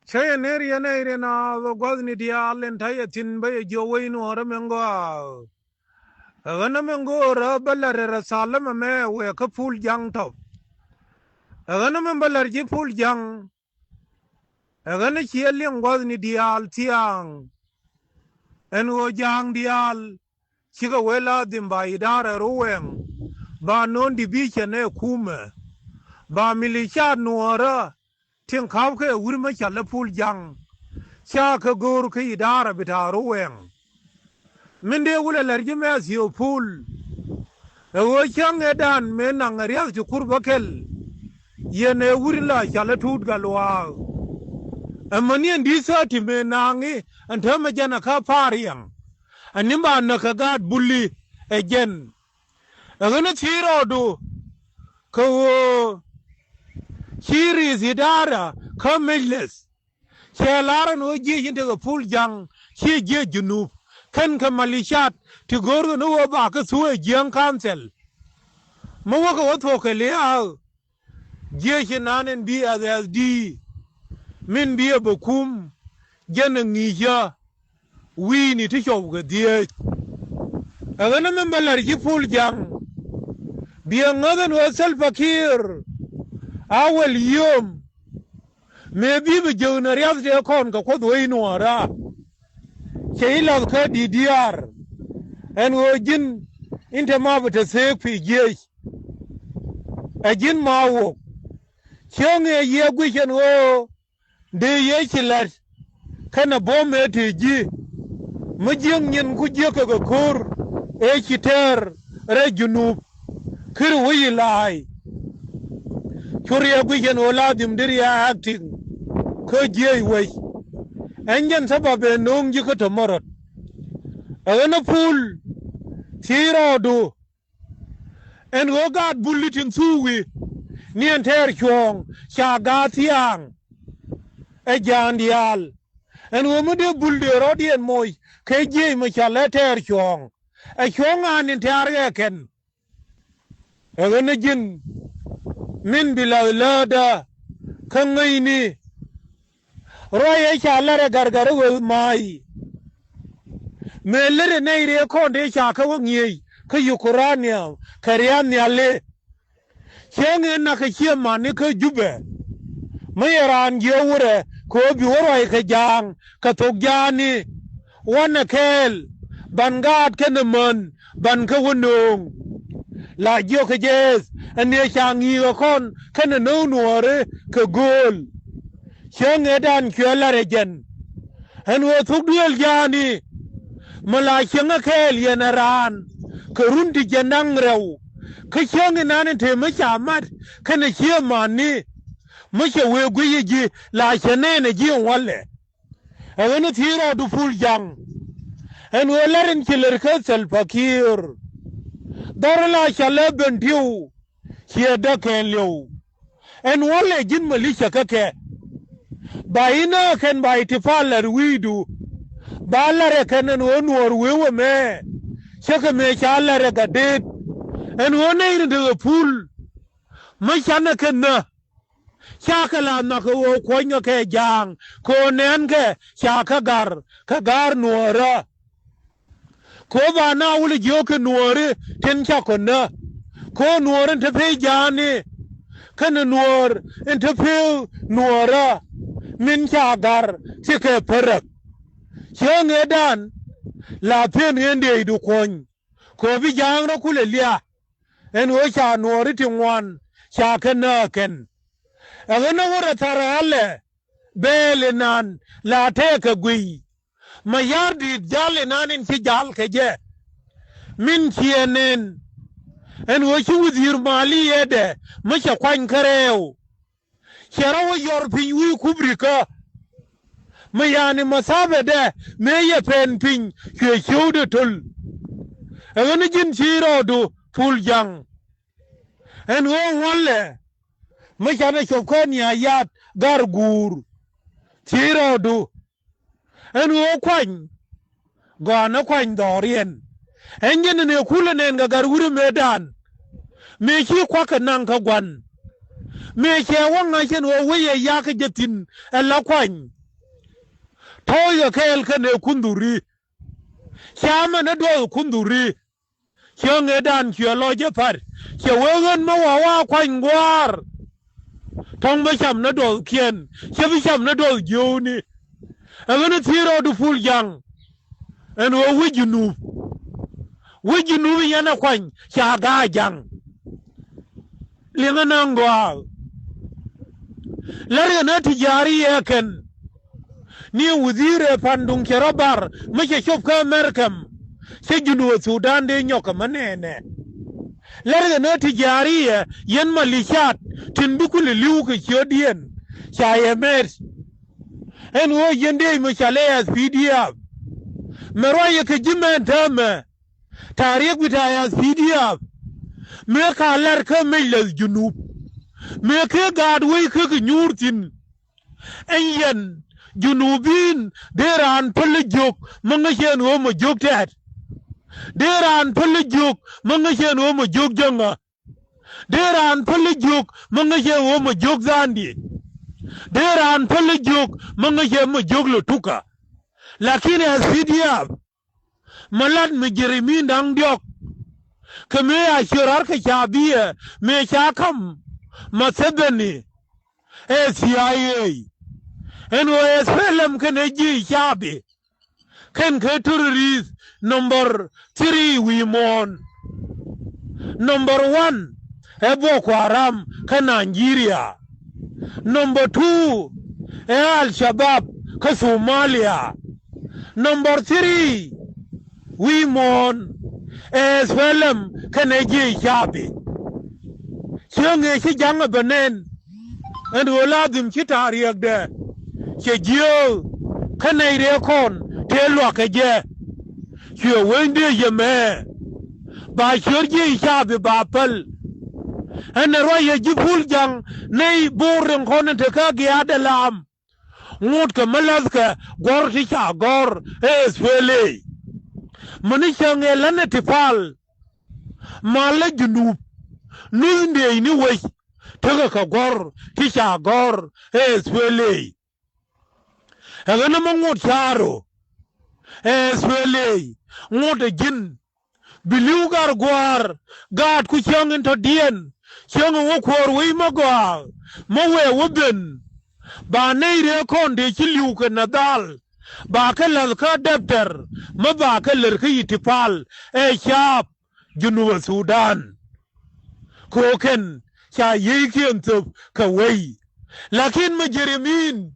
chaya neri ya neri na gwazni dia len taya tin ba jo wai no ra mengo agana mengo ra balare ra salama me we ka pul jang to agana men balar ji pul jang agana chi len gwazni dia al tiang en wo jang dial chi ga wela dimba idara ruweng ba non di bi ne kume ba milisha nuara tin kaw ke wurma chala pul jang cha ka gor ke idara bitaru wen min de wula larji me asiyo pul e wo chang edan me na ngariya ti kurbakel yene wurla chala tut galwa amani ndi sati me nangi antama jana ka pariyang animba na ka gad bulli again agana tiro do ko Chiri zidara kamilles chelaran oji into the full jang chi je junub kan kamalishat to go no ba ka suwe jang council mawa ka wato ka le a je hinanen bi as di min bi bakum jana ngija wi ni ti show ga die agana men balar ji full jang bi ngadan wa sal fakir awal yom maybe bejona riyaz de kon ka kod way nuara keila ka DDR en wojin inte ma bata se pije ajin mawo chonge ye gwishen wo de ye chilat kana bome teji mujing nyin ku je ka kur e chiter re junub kir wi lai Korea gwishen wala dimdiriya acting ko je wai enjen sababe nong ji ko tomorot ana pool tiro do en gogad bulletin suwi ni enter chong chaga tiang e jandial en wo mode bulde rodien moy ke je ma chala ter chong e chong an inter ken ana jin min bilaulada kan ni roye chalare gargare wel mai melere neire konde chaka wongi ka yukurania karian yale chenge na ka chiema ni ka jube mayaran gewure ko bi woro ka jang ka togjani wana kel bangat keneman ban ka wonong la jo ka jes ane changi kon kana no nuore ka gol chenge dan kyalare jen en wo thugdiel jani mala chenga kel yenaran ka rundi jenang rew ka chenge nan te ma chamat kana chiema ni mache we guyiji la chenene ji walle en tiro du ful jang en wo laren kiler ka sel fakir darla chale bentiu chieda ken lew en walle jin malisha kake baina ken bai tifalar widu balare kanen wonwor wewe me cheke me chalare gadet en wonay de pool ma chana kenna chakala na ko konya ke jang ko nen ke chaka gar nuora ko ba na wuli joke nuore ten chakonna ko nuoren te pe jani kan nuor en te pe nuora min chagar chike perak chenge dan la pen ende du kon ko bi jang ro kule lia en wo cha nuori tingwan cha kana ken agana wora tarale bele nan la te ka gui mayardi jale nan in fi jal ke je min chienen en wo chi wuzir mali yede macha kwan kareo cherawo yor pin wi kubrika mayani masabe de meye pen pin ke chewde tul agana jin chiro do ful jang en wo wolle macha na chokon ya yat gargur chiro do en wo kwan gona kwan dorien enjen ne kulenen ga gargur medan me chi kwaka nan ka gwan me ke wanga chen wo weye ya ka jetin ela kwan thôi ga kel kane kunduri chama na do kunduri chenge dan chyo lo je par che wegen ma wa kwan gwar tong ba cham na do kien che bi cham na do joni agana tiro du ful jang en wo wujunu yana kwan cha ga jang linga nangwa lare na tijari yaken ni wuzire pandung kerabar mace shop ka merkam sai junu Sudan de nyoka manene lare na tijari yan malishat tindukul liuke chodien cha yemer en wo yende machale as pdf meroye ke jimentame tarik bitaya pdf me ka lar ka melal junub me ke gadwe ke nyurtin enyen junubin deran pelejok mangashen wo mo jok tet deran pelejok mangashen wo mo jok janga deran pelejok mangashen wo mo jok zandi deran pelejok mangashen mo jok lutuka lakini asfidiab malad mujrimin dang diok keme ashirar ka chabiye me chakam masebeni CIA NOSLM kene ji chabi ken ke terrorist number 3 we mon number 1 Boko Haram ka Nigeria number 2 Al-Shabaab ka Somalia number 3 we mon SLM kene ji chabi chenge chi janga benen en woladim chi tariak de che jio kane re kon te lo ke je che wende ye me ba chorje chabi ba pel en ro ye jipul jang nei boren kon te ka ge adalam ngut ke malaz ke gor ti cha gor SPLA mani change lane tipal mala junub nunde ni wai taga ka gor tisha gor SPLA agana mangot charo SPLA ngot jin biliugar gwar gad ku changin to dien chang wo kwor wi magwa mawe woben ba nei re kon de chiliu ka nadal ba ka lal ka daftar ma ba ka lar ka yitifal shap junuba Sudan koken cha yikin tub ka wai lakin mujrimin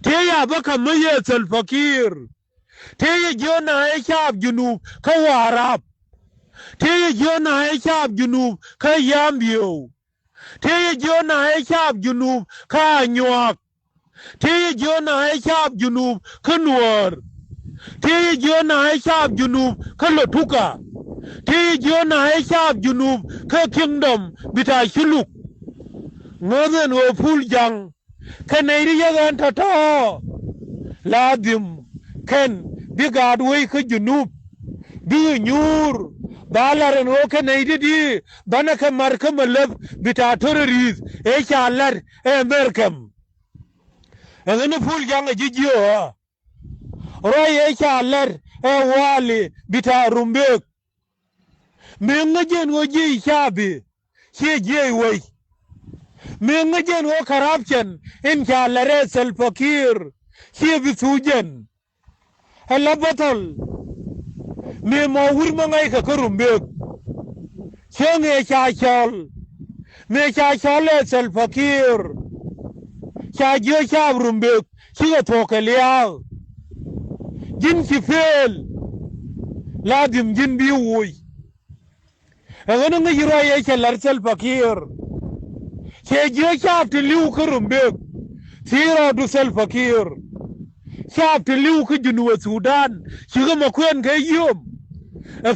te ya baka maye fakir te ya jona shap junub ka warab te ya jona shap junub ka yambio te ya jona shap junub ka nywak te ya jona shap junub ka nuor te ya jona shap junub ka lotuka te jona shap junub ka kingdom bita shuluk ngoden wo ful jang kanayri yagan tato ladim ken bigad way ka junub bi nyur balaren wo kanaydi di bana ka marka malab bita terrorist chalar merkam ngene ful jang jijiyo roye chalar wali bita rumbek menga jen wo je chabi che je wai menga jen wo corruption in chalare selfakir che bisujen hala batol me mo wir mangai ka kurumbek chenge cha chol me cha chole selfakir cha je cha rumbek che tokelia jin sifel ladim jin bi woi agana nga yiro ye chelar selfakir che je chap te liu kurumbek sira du selfakir chap te liu ku junuba Sudan chiga makwen ke yom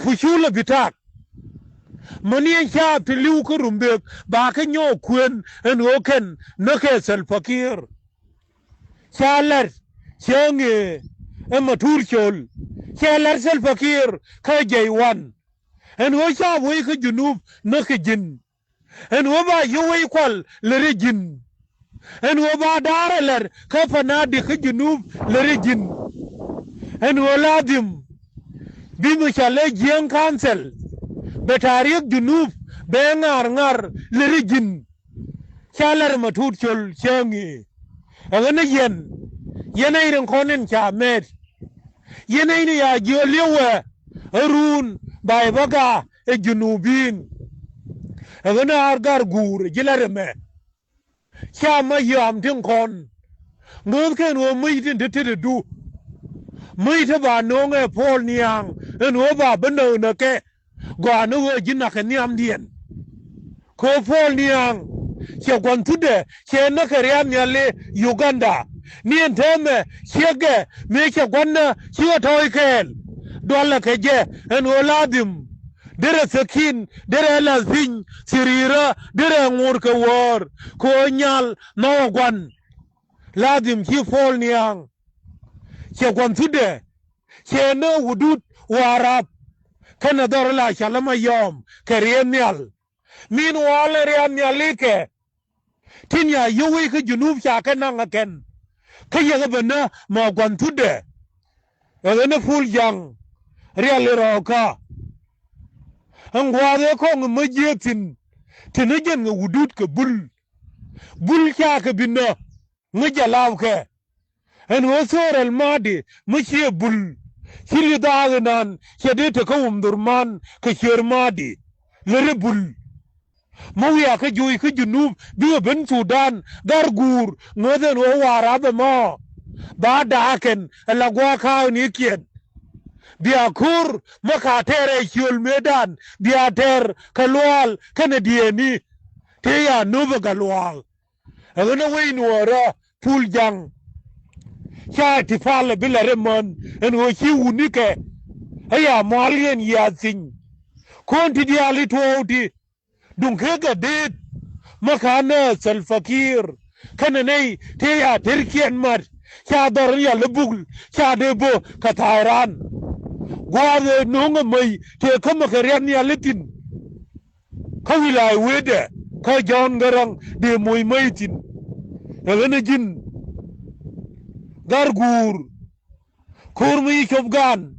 fushula bitak mani chap te liu kurumbek ba ka nyo kwen en oken na ke selfakir chalar chenge matur chol chelar selfakir ka jaywan en wo cha wo ka junub na ka jin en wo ba yo wo kwal le jin en wo ba dare ler ka fanadi ka junub lerijin en wo ladim bi mu chale jiang council betarik junub be ngar lerijin chalar matut chol changi agana yen iren konen chamet yen ni ya joliwe arun bai baga e junubin agana argar gur jilarme chama yam tin kon ngum ken wo mi tin te du mi te ba no nge pol niang en wo ba beno na ke gwa no wo jinna ke niam dien ko pol niang che kwan tude che na ke riam nyale Uganda nien teme chege me che kwan na che toy ken dola ke je en wo ladim dere sakin dere lazin sirira dere ngur ke wor ko nyal no gwan ladim chi pol niang che kwan tude che no wudut warap kana dor la shalama yom keremial min wala riamyalike tinya yuwi ke junub cha kana ngaken ke yaga bana ma kwan tude ene ful jang real roka angwa de ko ngmajetin tinajen nga wudut ke bul cha ke binna ngajalaw ke en wasor al madi mshi bul shiri dagnan shede te ko umdurman ke shermadi lere bul mawya ke joy ke junub bi ben Sudan gargur ngoden wo wara be mo ba daken lagwa ka ni kien biakur makatere shul medan biater kalwal kanadieni te ya nuba galwal agana wain wara pul jang cha tifal bila remon en wo chi unike aya malien yasin konti diali toti dunke ga det makana salfakir kana nei te ya terkien mar cha dor ya lebul cha debo katairan gwade nonga mai te kama karian ya litin kawilai wede ka jon garang de moy maitin agana jin gargur kurmi chobgan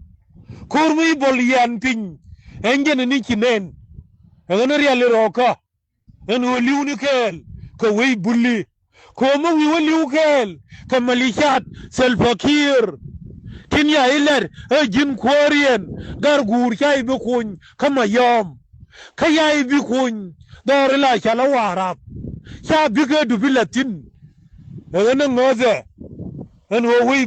kurmi bolian pin engen ni kinen agana riale roka en woliuni kel ka wey bulli ko mo wi woliu kel ka malishat selfakir kinya iler jin korien gargur chai be kun kama yom kayai bi kun dor la chala warap cha bi ga du bilatin agana ngoze en wo wey